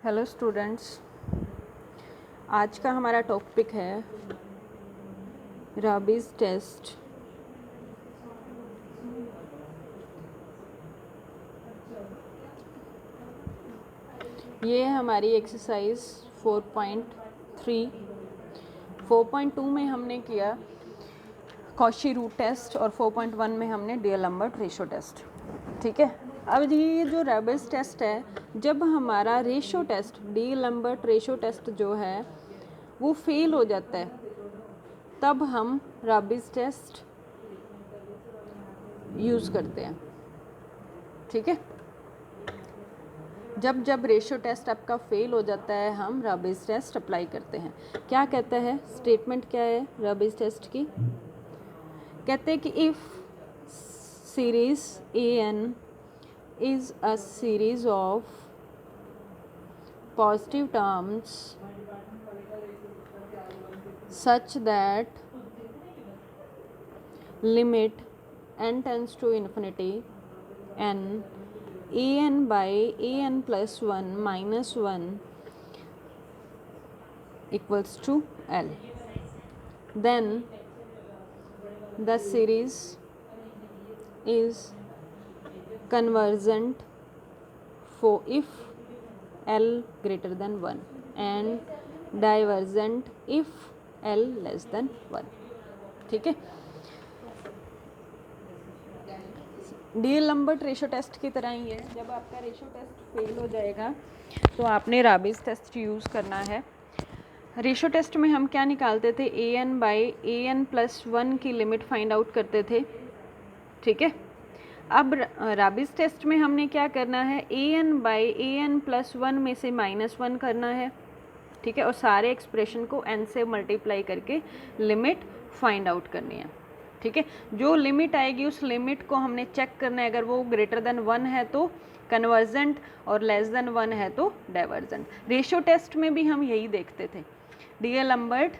Hello students, आज का हमारा टॉपिक है राबीज़ टेस्ट। ये है हमारी एक्सरसाइज 4.3। 4.2 में हमने किया कॉशी रूट टेस्ट और 4.1 में हमने डियल-लम्बर्ट रेशो टेस्ट। ठीक है, अब ये जो राबीज़ टेस्ट है, जब हमारा रेशो टेस्ट डियल-लम्बर्ट रेशो टेस्ट जो है वो फेल हो जाता है, तब हम राबीज़ टेस्ट यूज़ करते हैं। ठीक है, जब जब रेशो टेस्ट आपका फेल हो जाता है, हम राबीज़ टेस्ट अप्लाई करते हैं। क्या कहता है, स्टेटमेंट क्या है राबीज़ टेस्ट की? कहते हैं कि if series AN is a series of positive terms such that limit n tends to infinity n an by an plus 1 minus 1 equals to L, then the series is convergent for if L greater than 1 and divergent if L less than 1। ठीक है, डियल-लम्बर्ट ratio test की तरह ही है। जब आपका ratio test fail हो जाएगा तो आपने राबीज़ टेस्ट यूज़ करना है। रेशो टेस्ट में हम क्या निकालते थे, an बाई an प्लस 1 की लिमिट फाइंड आउट करते थे। ठीक है, अब राबीज़ टेस्ट में हमने क्या करना है, an बाई an प्लस 1 में से -1 करना है। ठीक है, और सारे एक्सप्रेशन को n से मल्टीप्लाई करके लिमिट फाइंड आउट करनी है। ठीक है, जो लिमिट आएगी उस लिमिट को हमने चेक करना है। अगर वो ग्रेटर देन 1 है तो कन्वर्जेंट और लेस देन 1 है तो डाइवर्जेंट। रेशो टेस्ट में भी हम यही देखते थे, डियल-लम्बर्ट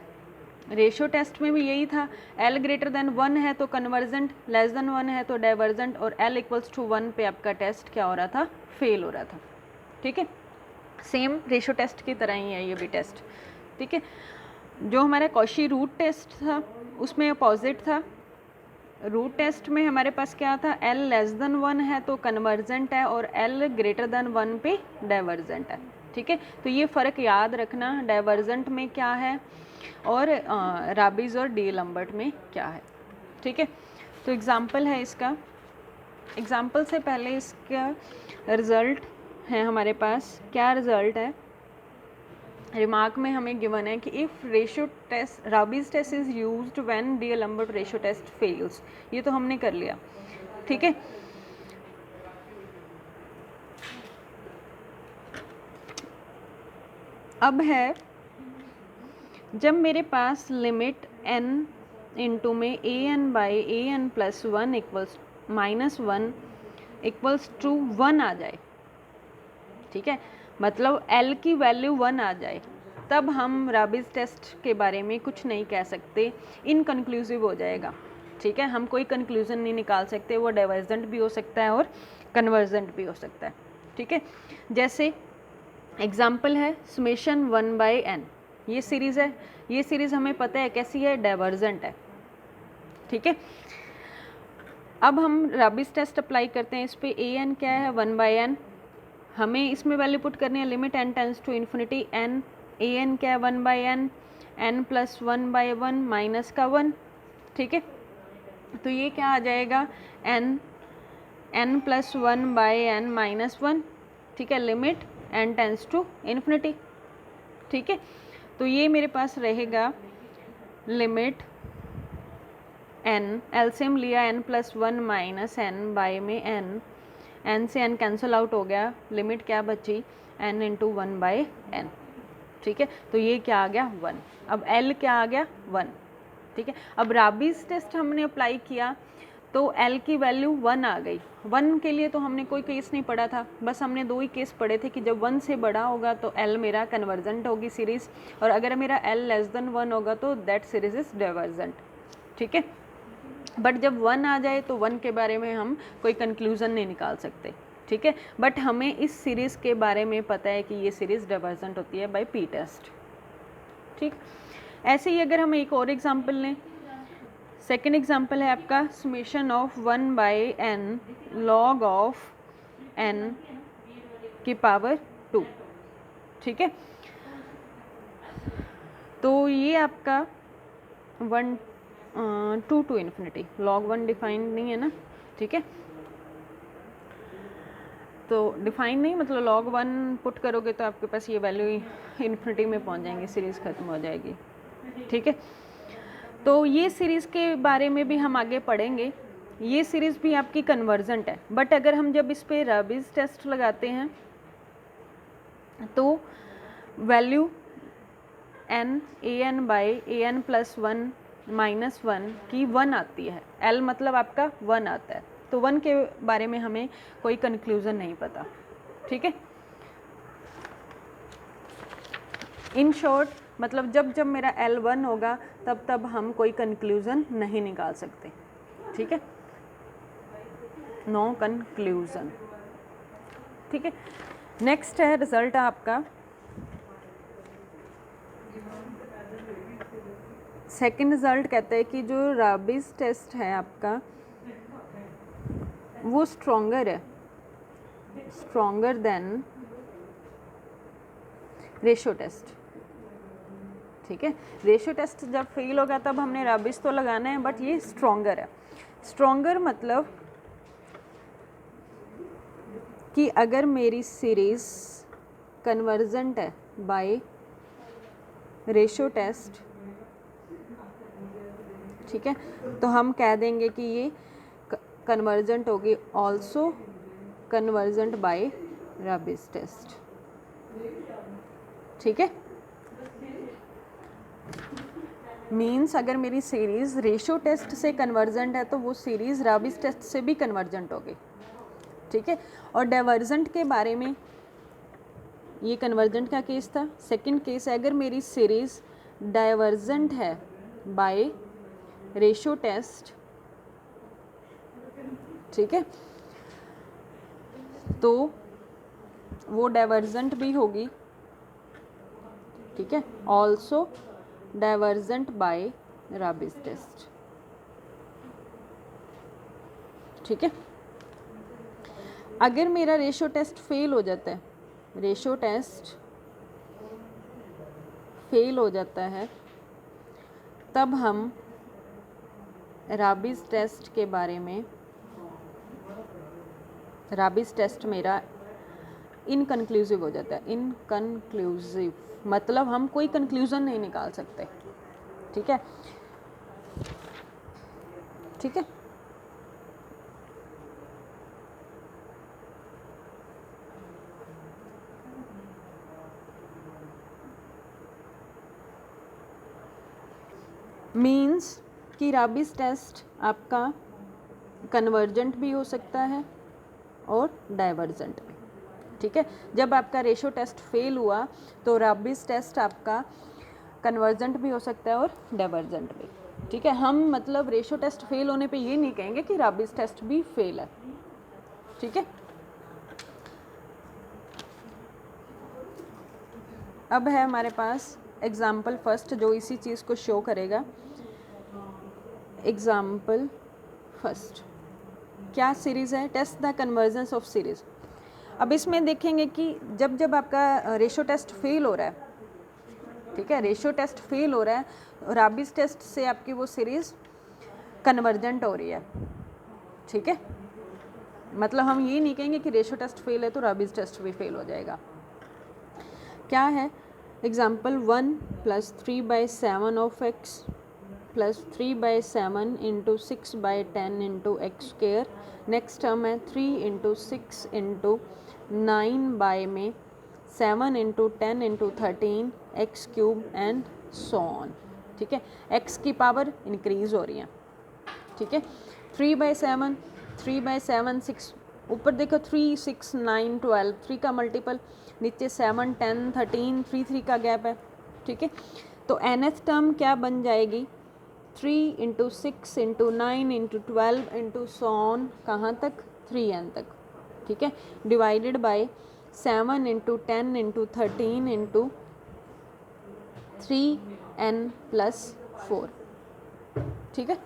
रेशो टेस्ट में भी यही था। L ग्रेटर देन 1 है तो कन्वर्जेंट, लेस देन 1 है तो डाइवर्जेंट, और L इक्वल्स टू 1 पे आपका टेस्ट क्या हो रहा था, फेल हो रहा था। ठीक है, सेम रेशो टेस्ट की तरह ही है ये भी टेस्ट। ठीक है, जो हमारा कॉशी रूट टेस्ट था उसमें अपोजिट था। रूट टेस्ट में हमारे पास क्या था, L लेस देन 1 है तो कन्वर्जेंट है और L ग्रेटर देन 1 पे डाइवर्जेंट है। ठीक है, तो ये फ़र्क याद रखना, डाइवर्जेंट में क्या है और राबीज़ और डियल-लम्बर्ट में क्या है। ठीक है, तो एग्ज़ाम्पल है इसका। एग्ज़ाम्पल से पहले इसका रिज़ल्ट है हमारे पास। क्या रिज़ल्ट है, रिमार्क में हमें गिवन है कि if ratio test Raabe's test is used when डियल-लम्बर्ट रेशो टेस्ट फेल्स। ये तो हमने कर लिया। ठीक है, अब है जब मेरे पास लिमिट n इंटू में an by an plus 1 equals -1 equals to 1 आ जाए। ठीक है, मतलब L की वैल्यू 1 आ जाए, तब हम राबीज़ टेस्ट के बारे में कुछ नहीं कह सकते, इनकन्क्लूसिव हो जाएगा। ठीक है, हम कोई कंक्लूजन नहीं निकाल सकते, वो डाइवर्जेंट भी हो सकता है और कन्वर्जेंट भी हो सकता है। ठीक है, जैसे एग्जाम्पल है समेशन 1 बाई n, ये सीरीज़ है। ये सीरीज़ हमें पता है कैसी है, डाइवर्जेंट है। ठीक है, अब हम राबीज़ टेस्ट अप्लाई करते हैं इस पर। an क्या है, 1 बाई n। हमें इसमें वैल्यू पुट करनी है, limit n tends to infinity n। an क्या है, 1 by n, n plus 1 by 1 minus का 1। ठीक है, तो ये क्या आ जाएगा, n plus 1 by n minus 1। ठीक है, limit n tends to infinity. ठीक है, तो ये मेरे पास रहेगा लिमिट n, एलसीएम लिया n plus 1 minus n by में n से n कैंसिल आउट हो गया, लिमिट क्या बची, n इंटू 1 बाई n। ठीक है, तो ये क्या आ गया, 1। अब L क्या आ गया, 1। ठीक है, अब राबीज़ टेस्ट हमने अप्लाई किया तो L की वैल्यू 1 आ गई। 1 के लिए तो हमने कोई केस नहीं पढ़ा था, बस हमने 2 ही केस पढ़े थे कि जब 1 से बड़ा होगा तो L मेरा कन्वर्जेंट होगी सीरीज़, और अगर मेरा L लेस देन 1 होगा तो दैट सीरीज़ इज़ डाइवर्जेंट। ठीक है, बट जब 1 आ जाए तो 1 के बारे में हम कोई कंक्लूज़न नहीं निकाल सकते। ठीक है। बट हमें इस सीरीज़ के बारे में पता है कि ये सीरीज़ डाइवर्जेंट होती है बाय पी टेस्ट। ठीक, ऐसे ही अगर हम एक और एग्जांपल लें, सेकेंड एग्जांपल है आपका summation of 1/n log of n की पावर 2। ठीक है, तो ये आपका 1 टू इन्फिनिटी, log 1 डिफाइंड नहीं है ना। ठीक है, तो डिफाइन नहीं मतलब log 1 पुट करोगे तो आपके पास ये वैल्यू इन्फिनिटी में पहुंच जाएंगे, सीरीज़ ख़त्म हो जाएगी। ठीक है, तो ये सीरीज़ के बारे में भी हम आगे पढ़ेंगे। ये सीरीज़ भी आपकी कन्वर्जेंट है, बट अगर हम जब इस पे राबिस टेस्ट लगाते हैं तो वैल्यू n an/an + 1 - 1 की 1 आती है। l मतलब आपका 1 आता है, तो 1 के बारे में हमें कोई कंक्लूज़न नहीं पता। ठीक है, इन शॉर्ट मतलब जब जब मेरा l 1 होगा तब तब हम कोई कंक्लूज़न नहीं निकाल सकते। ठीक है, नो कंक्लूज़न। ठीक है, नेक्स्ट है रिजल्ट आपका सेकंड रिजल्ट कहता है कि जो राबिस टेस्ट है आपका वो स्ट्रॉन्गर है, स्ट्रॉन्गर देन रेशो टेस्ट। ठीक है, रेशो टेस्ट जब फेल होगा तब हमने राबिस तो लगाना है, बट ये स्ट्रॉन्गर है। स्ट्रॉन्गर मतलब कि अगर मेरी सीरीज़ कन्वर्जेंट है बाय रेशो टेस्ट, ठीक है, तो हम कह देंगे कि ये कन्वर्जेंट होगी ऑल्सो कन्वर्जेंट बाय राबिस टेस्ट। ठीक है, मीन्स अगर मेरी सीरीज़ रेशो टेस्ट से कन्वर्जेंट है तो वो सीरीज़ राबिस टेस्ट से भी कन्वर्जेंट होगी। ठीक है, और डाइवर्जेंट के बारे में, ये कन्वर्जेंट का केस था। सेकंड केस है अगर मेरी सीरीज़ डाइवर्जेंट है बाय रेशो टेस्ट, ठीक है, तो वो डाइवर्जेंट भी होगी। ठीक है, ऑल्सो डाइवर्जेंट बाय राबिस टेस्ट। ठीक है, अगर मेरा रेशो टेस्ट फेल हो जाता है, रेशो टेस्ट फेल हो जाता है, तब हम राबिस टेस्ट के बारे में, राबिस टेस्ट मेरा इनकन्क्लूसिव हो जाता है। इनकन्क्लूसिव मतलब हम कोई कंक्लूज़न नहीं निकाल सकते। ठीक है, ठीक है, मीन्स कि राबिस टेस्ट आपका कन्वर्जेंट भी हो सकता है और डाइवर्जेंट भी। ठीक है, जब आपका रेशो टेस्ट फेल हुआ तो राबिस टेस्ट आपका कन्वर्जेंट भी हो सकता है और डाइवर्जेंट भी। ठीक है, हम मतलब रेशो टेस्ट फेल होने पे ये नहीं कहेंगे कि राबिस टेस्ट भी फेल है। ठीक है, अब है हमारे पास एग्जाम्पल फर्स्ट जो इसी चीज़ को शो करेगा। एग्जाम्पल फर्स्ट क्या सीरीज़ है, test the convergence of series. अब इसमें देखेंगे कि जब जब आपका रेशो टेस्ट फेल हो रहा है, ठीक है, रेशो टेस्ट फेल हो रहा है, राबिस टेस्ट से आपकी वो सीरीज़ कन्वर्जेंट हो रही है। ठीक है, मतलब हम ये नहीं कहेंगे कि रेशो टेस्ट फेल है तो राबिस टेस्ट भी फेल हो जाएगा। क्या है example 1 + 3/7 of x + 3/7 × 6/10 × x²। Next term है 3 × 6 × 9 में 7 × 10 × 13 x³ एंड सो ऑन। ठीक है, x की पावर इंक्रीज हो रही है। ठीक है, 3/7 3/7 6, ऊपर देखो 3 6 9 12, 3 का मल्टीपल, नीचे 7 10 13, 3 3 का गैप है। ठीक है, तो nth टर्म क्या बन जाएगी, 3 × 6 × 9 × 12 × सो ऑन, कहाँ तक 3n तक। ठीक है, divided by 7 into 10 into 13 into 3n+4। ठीक है,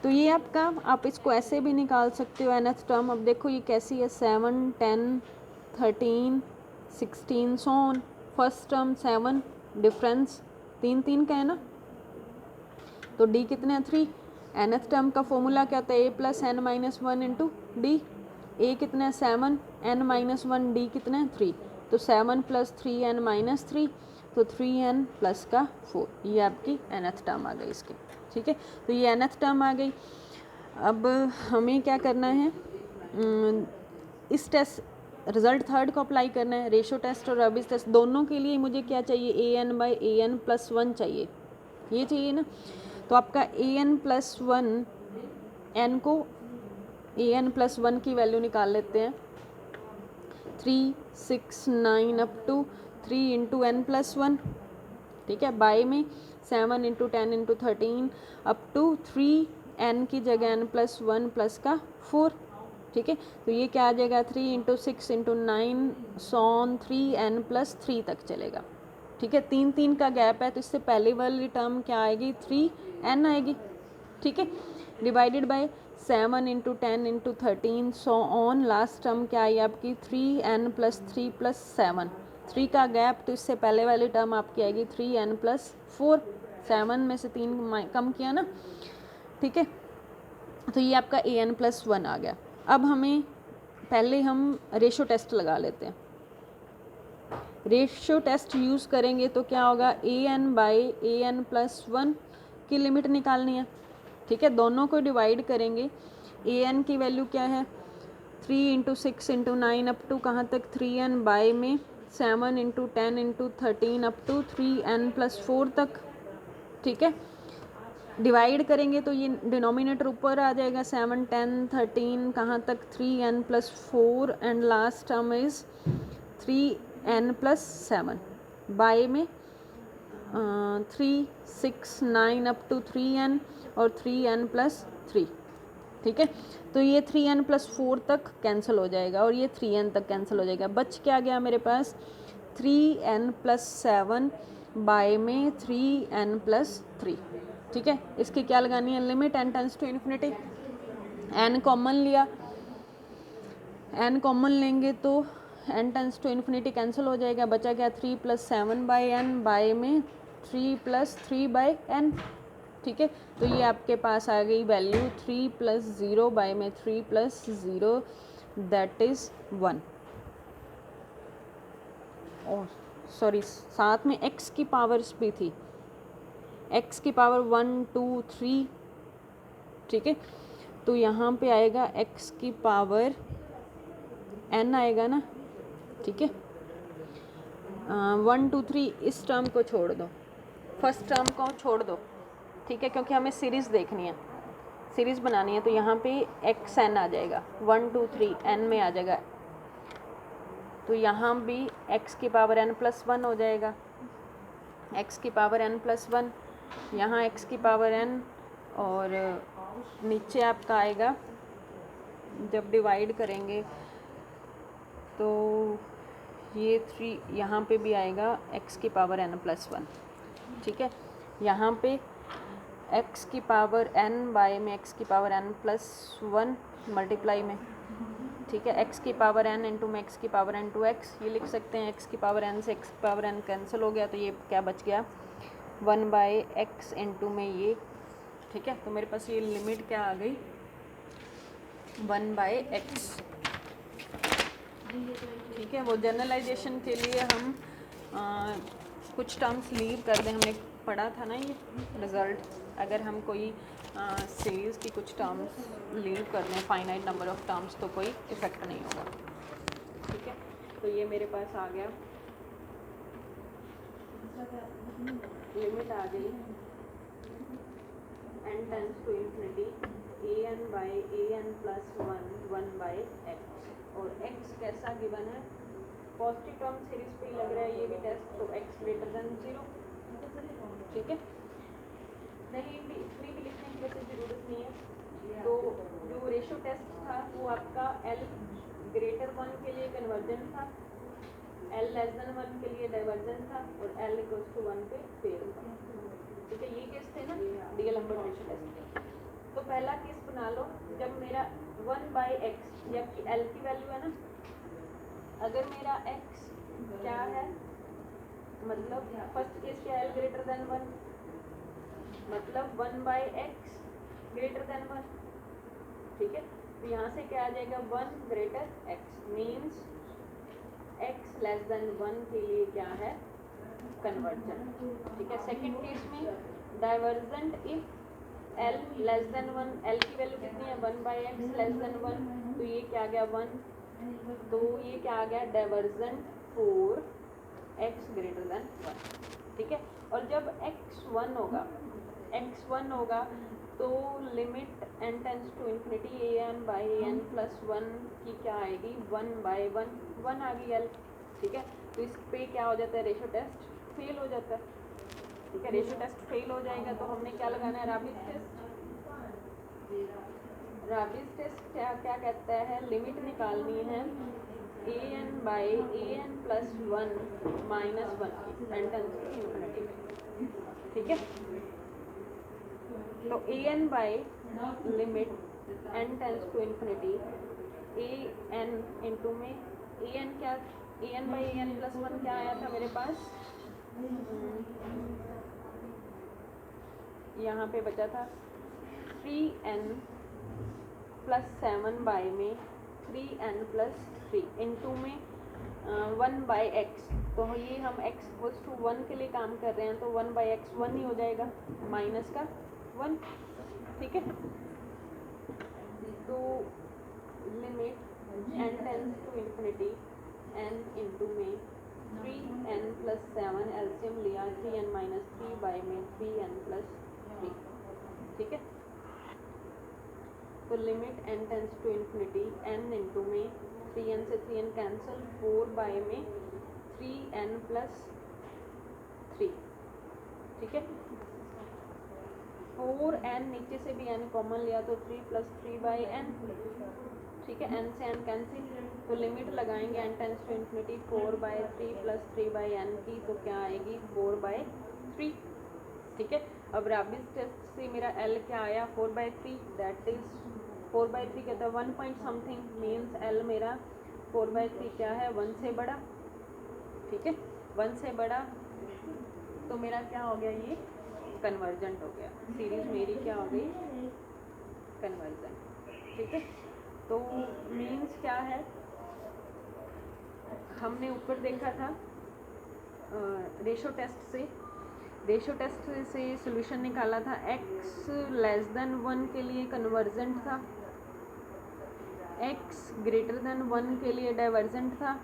तो ये आपका, आप इसको ऐसे भी निकाल सकते हो nth टर्म। अब देखो ये कैसी है, 7 10 13 16 so on. First term 7, difference 3 3 का है ना, तो d कितने हैं 3। nth टर्म का फॉर्मूला क्या होता है, a plus n minus 1 into D. a कितने हैं 7, n माइनस 1, d कितने हैं 3, तो 7 प्लस 3n माइनस 3, तो 3n प्लस का 4, ये आपकी nth टर्म आ गई इसकी। ठीक है, तो ये nth टर्म आ गई। अब हमें क्या करना है, इस टेस्ट रिजल्ट थर्ड को अप्लाई करना है। रेशो टेस्ट और रबिस टेस्ट दोनों के लिए मुझे क्या चाहिए, an/an+1 चाहिए, ये चाहिए ना। तो आपका an+1, n को an+1 की वैल्यू निकाल लेते हैं, 3 6 9 अप टू 3 इंटू n+1। ठीक है, बाय में 7 into 10 into 13 up to 3n की जगह n+1 प्लस का 4। ठीक है, तो ये क्या आ जाएगा, 3 इंटू 6 इंटू 9 सॉन 3n+3 तक चलेगा। ठीक है, 3 3 का गैप है, तो इससे पहले वाली टर्म क्या आएगी, 3n आएगी। ठीक है, divided by 7 into 10 into 13 so on. Last term क्या आई आपकी, 3n+3+7, 3 का गैप, तो इससे पहले वाली टर्म आपकी आएगी 3n+4। 7 में से 3 कम किया ना। ठीक है, तो ये आपका an+1 आ गया। अब हमें पहले हम रेशो टेस्ट लगा लेते हैं। रेशो टेस्ट यूज़ करेंगे तो क्या होगा, an/an+1 की लिमिट निकालनी है। ठीक है, दोनों को डिवाइड करेंगे। an की वैल्यू क्या है, 3 इंटू 6 इंटू 9 अप टू कहाँ तक 3n, बाय में 7 into 10 into 13 up to 3n+4 तक। ठीक है, डिवाइड करेंगे तो ये डिनोमिनेटर ऊपर आ जाएगा, 7 10 13 कहाँ तक 3n+4 and last term is 3n+7, by में 3 6 9 अप टू 3n और 3n+3। ठीक है, तो ये 3n+4 तक कैंसिल हो जाएगा और ये 3n तक कैंसिल हो जाएगा। बच क्या गया मेरे पास, 3n+7 बाय में 3n+3। ठीक है, इसकी क्या लगानी है, limit n tends to infinity. n common लिया, n कॉमन लेंगे तो n tends to infinity cancel हो जाएगा। बचा क्या, 3 + 7 बाय n, बाय में 3 + 3 बाय n। ठीक है, तो ये आपके पास आ गई वैल्यू 3 + 0 बाय में 3 + 0 दैट इज़ 1। और सॉरी, साथ में x की पावर्स भी थी, x की पावर 1 2 3। ठीक है, तो यहाँ पे आएगा x की पावर n आएगा ना। ठीक है, 1 2 3 इस टर्म को छोड़ दो, फर्स्ट टर्म को छोड़ दो। ठीक है, क्योंकि हमें सीरीज़ देखनी है, सीरीज़ बनानी है, तो यहाँ पे xn आ जाएगा, 1 2 3 n में आ जाएगा। तो यहाँ भी x की पावर n+1 हो जाएगा, x की पावर n+1, यहाँ x की पावर n, और नीचे आपका आएगा, जब डिवाइड करेंगे तो ये 3 यहाँ पे भी आएगा x की पावर n+1। ठीक है, यहाँ पे x की पावर n बाय में x की पावर n+1 मल्टीप्लाई में। ठीक है, x की पावर n इंटू में x की पावर n टू x, ये लिख सकते हैं। x की पावर n से x की पावर n कैंसिल हो गया, तो ये क्या बच गया, 1/x इंटू में ये। ठीक है, तो मेरे पास ये लिमिट क्या आ गई, 1/x। ठीक है, वो जनरलाइजेशन के लिए हम कुछ टर्म्स लीव कर दें, हमने पढ़ा था ना ये रिज़ल्ट। अगर हम कोई सीरीज़ की कुछ टर्म्स लीव कर दें, फाइनाइट नंबर ऑफ टर्म्स, तो कोई इफ़ेक्ट नहीं होगा। ठीक है, तो ये मेरे पास आ गया, लिमिट आ गई n tends to infinity an/an+1 1/x, और x कैसा गिवन है, पॉजिटिव टर्म सीरीज पे ही लग रहा है ये भी टेस्ट, तो x ग्रेटर देन 0। ठीक है, नहीं भी इतनी भी लिखने की वैसे ज़रूरत नहीं है, तो जो रेशो टेस्ट था वो आपका L ग्रेटर 1 के लिए कन्वर्जन था, L लेस देन 1 के लिए डाइवर्जन था और L इक्वल्स टू 1 पे फेल था। ठीक है, ये केस थे ना डीएलम्बर्ट रेशो टेस्ट के। तो पहला केस बना लो, जब मेरा 1/x जबकि L की वैल्यू है ना, अगर मेरा x क्या है, मतलब फर्स्ट केस क्या L ग्रेटर देन 1, मतलब 1/x ग्रेटर देन 1। ठीक है, तो यहाँ से क्या आ जाएगा 1 greater x means x less then 1 के लिए क्या है कन्वर्जन। ठीक है, सेकंड केस में divergent if L less than 1, L की वैल्यू कितनी है 1/x लेस देन 1, तो ये क्या आ गया 1, तो ये क्या आ गया divergent for x greater than 1। ठीक है, और जब x1 होगा तो limit n tends to infinity an/an plus 1 की क्या आएगी 1/1, 1 आ गई L। ठीक है, तो इस पे क्या हो जाता है रेशो टेस्ट फेल हो जाता है। ठीक है, रेशो टेस्ट फेल हो जाएगा तो हमने क्या लगाना है राबिस टेस्ट। राबिस टेस्ट क्या कहता है, लिमिट निकालनी है an/an plus 1 minus 1 n tends to infinity. ठीक है, तो an by limit n tends to infinity an into में an क्या an/an प्लस 1 क्या आया था मेरे पास, यहाँ पे बचा था 3n प्लस 7 बाय में 3n प्लस 3 इंटू में 1/x। तो ये हम x इक्वल्स टू 1 के लिए काम कर रहे हैं तो 1/x 1 ही हो जाएगा माइनस का 1। ठीक है, तो limit n tends to infinity n into में 3n प्लस 7 एलसीएम लिया 3n माइनस 3 बाय में 3n प्लस 3। ठीक है, तो limit n tends to infinity n into में 3n से 3n कैंसिल 4 बाय में 3n प्लस 3। ठीक है, 4n नीचे से भी n कॉमन लिया तो 3 प्लस 3/n। ठीक है, n से n कैंसिल, तो लिमिट लगाएंगे n tends to infinity 4/3 plus 3/n की, तो क्या आएगी 4/3। ठीक है, अब राबिस टेस्ट से मेरा L क्या आया 4/3, दैट इज 4/3 कहता है 1 पॉइंट समथिंग मीन्स L मेरा 4/3 क्या है 1 से बड़ा। ठीक है, 1 से बड़ा तो मेरा क्या हो गया ये कन्वर्जेंट हो गया, सीरीज मेरी क्या हो गई कन्वर्जेंट। ठीक है, तो मीन्स क्या है, हमने ऊपर देखा था रेशो टेस्ट से सॉल्यूशन निकाला था, x लेस देन 1 के लिए कन्वर्जेंट था, x ग्रेटर देन 1 के लिए डाइवर्जेंट था,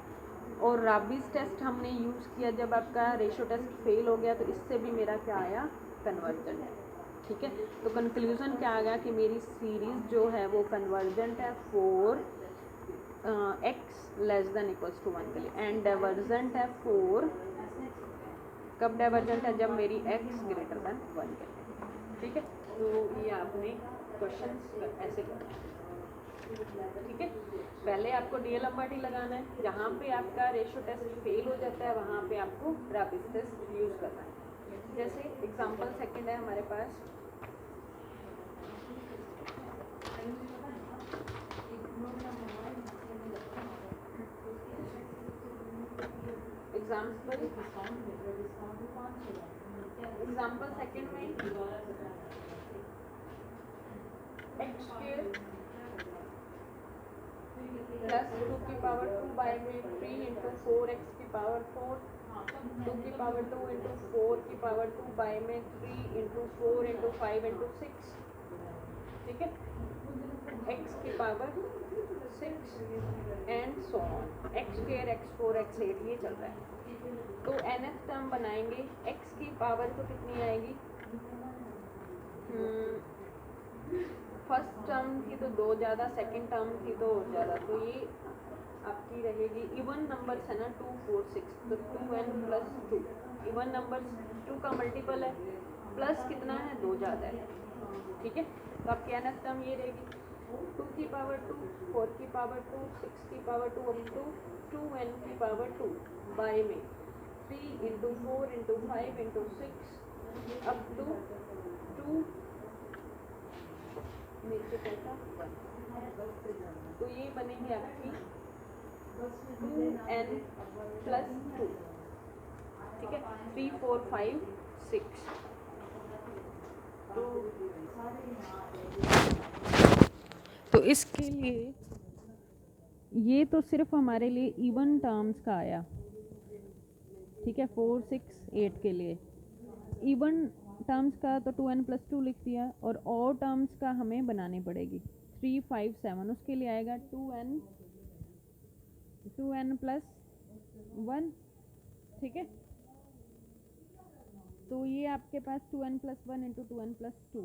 और राबिस टेस्ट हमने यूज़ किया जब आपका रेशो टेस्ट फेल हो गया तो इससे भी मेरा क्या आया कन्वर्जेंट है। ठीक है, तो कंक्लूजन क्या आ गया कि मेरी सीरीज जो है वो कन्वर्जेंट है for x less than equals to 1 के लिए, एंड डाइवर्जेंट है फॉर, कब डाइवर्जेंट है जब मेरी x ग्रेटर देन 1 के लिए। ठीक है, तो ये आपने क्वेश्चंस ऐसे करना। ठीक है, पहले आपको डीएलएमआरटी लगाना है, जहाँ पे आपका रेशो टेस्ट फेल हो जाता है वहाँ पे आपको राबिस टेस्ट यूज़ करना है। जैसे एग्जांपल सेकंड है हमारे पास, एग्जाम्पल सेकंड में x स्क्वायर प्लस 2 की पावर 2 बाय में 3 इंटू 4x की पावर 4, 2 की पावर 2 इंटू 4 की पावर 2 बाय में 3 इंटू 4 इंटू 5 इंटू 6। ठीक है, x की power 6 and so on, x square x4 x8 ये चल रहा है। तो nth टर्म बनाएंगे, x की पावर तो कितनी आएगी, फर्स्ट टर्म की तो 2 ज़्यादा, सेकंड टर्म की तो ज़्यादा, तो ये आपकी रहेगी इवन नंबर्स है ना 2 4 6, तो 2n प्लस 2 इवन नंबर्स 2 का मल्टीपल है प्लस कितना है 2 ज़्यादा है, ठीक है। तो आपकी nth टर्म ये रहेगी 2 की पावर 2, 4 की पावर 2, 6 की पावर 2 अप टू 2n की पावर 2 बाय में 3 into 4 into 5 into 6 up to 2 नीचे कैसा 1। तो ये बनेगी आपकी 2n प्लस 2, ठीक है। 3 4 5 6। तो इसके लिए ये तो सिर्फ हमारे लिए इवन टर्म्स का आया, ठीक है। 4 6 8 के लिए इवन टर्म्स का तो 2n प्लस 2 लिख दिया, और ऑड टर्म्स का हमें बनानी पड़ेगी 3 5 7। उसके लिए आएगा 2n प्लस 1, ठीक है। तो ये आपके पास 2n plus 1 into 2n plus 2,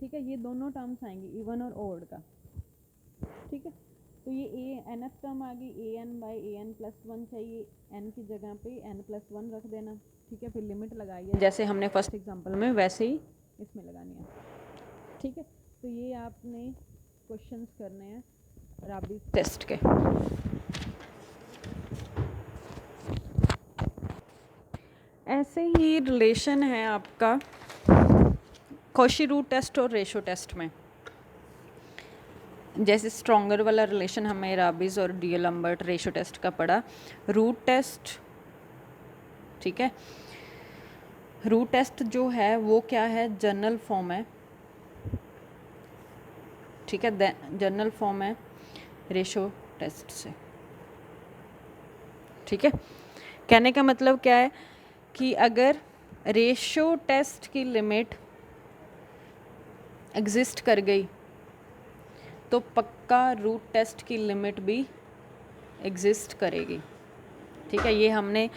ठीक है। ये दोनों टर्म्स आएंगी इवन और ऑड का, ठीक है। तो ये nth टर्म आ गई an बाई an प्लस 1 चाहिए, n की जगह पे n प्लस 1 रख देना, ठीक है। फिर लिमिट लगाइए जैसे हमने फर्स्ट एग्जांपल में वैसे ही इसमें लगानी है, ठीक है। तो ये आपने क्वेश्चंस करने हैं राबीज टेस्ट के। ऐसे ही रिलेशन है आपका कॉशी रूट टेस्ट और रेशो टेस्ट में। जैसे स्ट्रॉन्गर वाला रिलेशन हमें राबीज और डिएलम्बर्ट रेशो टेस्ट का पड़ा। रूट टेस्ट, ठीक है। रूट टेस्ट जो है वो क्या है, जनरल फॉर्म है, ठीक है। जनरल फॉर्म है रेशो टेस्ट से, ठीक है। कहने का मतलब क्या है कि अगर रेशो टेस्ट की लिमिट एग्जिस्ट कर गई तो पक्का रूट टेस्ट की लिमिट भी एग्जिस्ट करेगी, ठीक है। ये हमने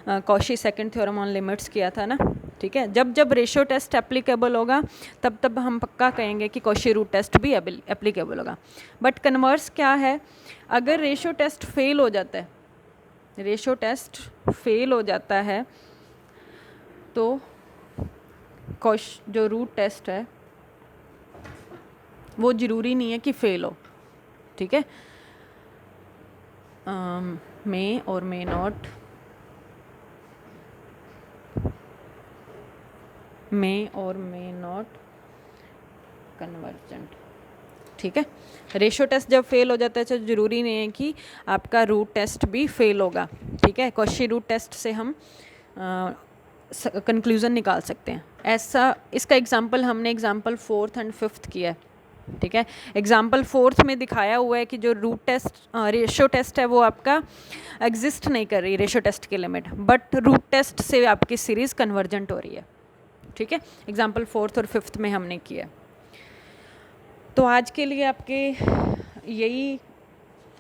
Cauchy second theorem on limits किया था ना, ठीक है। जब जब रेशो टेस्ट एप्लीकेबल होगा तब तब हम पक्का कहेंगे कि कॉशी रूट टेस्ट भी एप्लीकेबल होगा। बट कन्वर्स क्या है, अगर रेशो टेस्ट फेल हो जाता है, रेशो टेस्ट फेल हो जाता है तो जो रूट टेस्ट है वो ज़रूरी नहीं है कि फेल हो, ठीक है। मे और मे नॉट, मे और मे नॉट कन्वर्जेंट, ठीक है। रेशो टेस्ट जब फेल हो जाता है तो ज़रूरी नहीं है कि आपका रूट टेस्ट भी फेल होगा, ठीक है। कॉशी रूट टेस्ट से हम कंक्लूज़न निकाल सकते हैं। ऐसा इसका एग्जांपल हमने एग्जांपल 4th एंड 5th किया है, ठीक है। एग्जांपल 4th में दिखाया हुआ है कि जो रूट टेस्ट रेशो टेस्ट है वो आपका एग्जिस्ट नहीं कर रही रेशो टेस्ट की लिमिट, बट रूट टेस्ट से आपकी सीरीज़ कन्वर्जेंट हो रही है, ठीक है। एग्जांपल 4th और 5th में हमने किया। तो आज के लिए आपके यही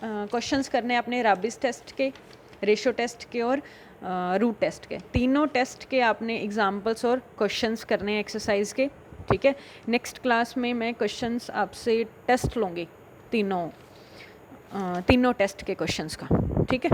क्वेश्चंस करने हैं अपने राबीज टेस्ट के, रेशो टेस्ट के और रूट टेस्ट के। तीनों टेस्ट के आपने एग्जांपल्स और क्वेश्चंस करने हैं एक्सरसाइज के, ठीक है। नेक्स्ट क्लास में मैं क्वेश्चंस आपसे टेस्ट लूँगी तीनों टेस्ट के क्वेश्चंस का, ठीक है।